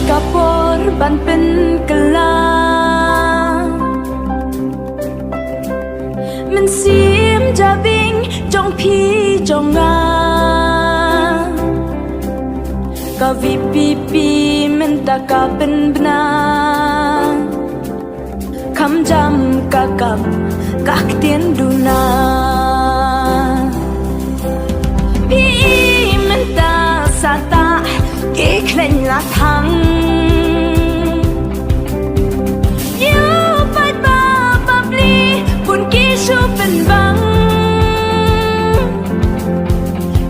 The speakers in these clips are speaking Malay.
kapor ban pen kelangมันเสียมจะบิงจงพี่จงงาก็วิปีปีมันตะกะเป็นบนาคำจำกะกับกักเตียนดูนาพี่มันตาสาตาเกเคลนละทังยูไปตาบับลีปุ่นกี้ชูเป็นบัง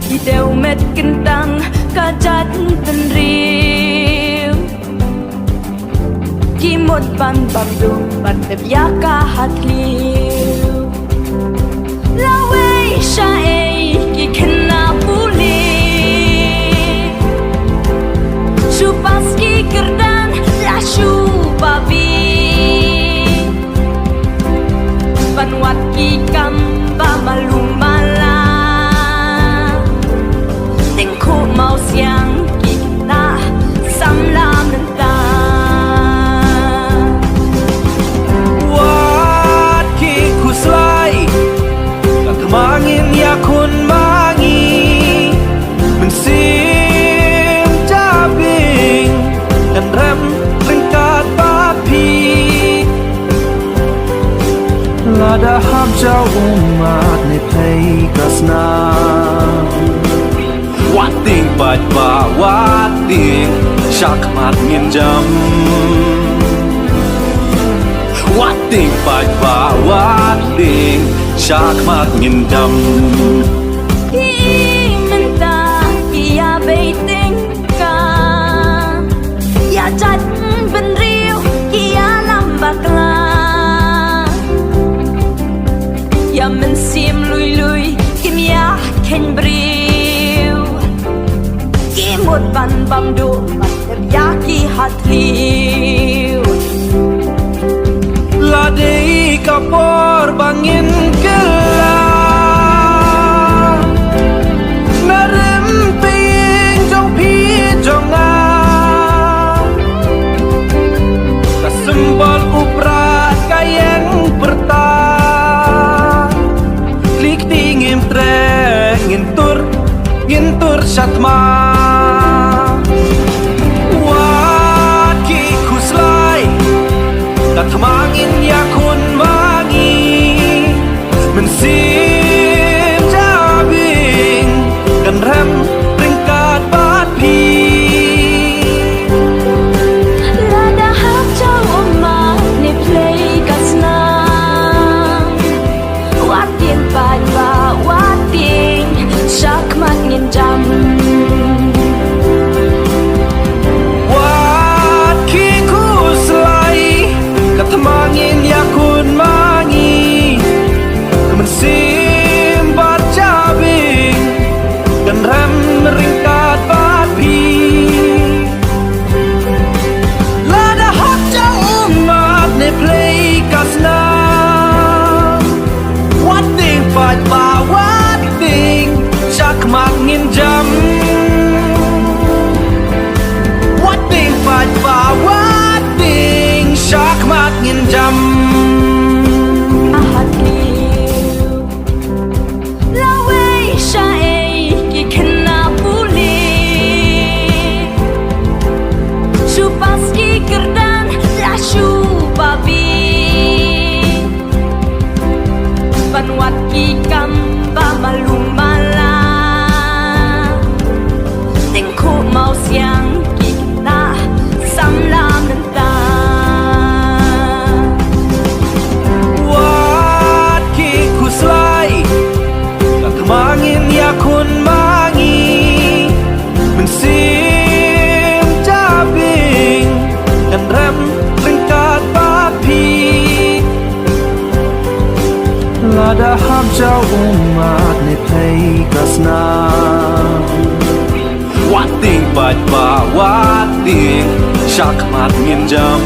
ที่เดวเม็ดกันตังกะจัดเป็นริวที่หมดบันบังดูบันแบบยากาหัดลิวลาเวชาเอกี่ขนาบุลีชูปัสกีกระดานลาชูบาบีบันวัดกีกัมบามาลุมาลาติงคู่เมาเสียงกีนาสัมลามันตาวัดกีคู่สลายกับทมางin ya kun mangi men sim jabing dan rem ringkat papi lada ham jau umat ne play kasna wat ting bat ba wat ting shak mat ngin jam wat ting bat ba wat ting shak mat ngin jamพี่มันตาอย่าไปติงกาอย่าจัดเป็นเรียวอย่าลำบากลาอย่ามันเสียมลุยกิมยาเข็นบริวกี่หมดบันบังดูมันแบบยากี่หัดลิวLa dei kapor bangin kela Narim ping jong pi jong a Kasembal uprat kayeng perta Klik dingin tre ngintur syatma Wat ki kuslai Katmangin ya kun mangi men sim jabing kan rem ringkat bat pi lada hap jau umat ne play kasna wat tien pat ba wat ting shak mat ngin jam wat ki kuslai Katmangin ya kun mangi men sim bat jabing kan rem ringkat bat pi lada hak jau umat ne play kasna wat ting pat ba wat ting shak mak ngin jam wat ting pat ba wat ting shak mak ngin jam ahat liu la wei sha ei ki khna puli shu paski kerdan la shu babi ban wat ki kam ba malum mala ting khu mau siang ki na sam la men ta Wat ki kuslai Katmangin ya kun mangi men sim jabing kan rem ringkat papi lada ham jau umat ne play kasna wat ting bat ba wat ting shak mat ngin jam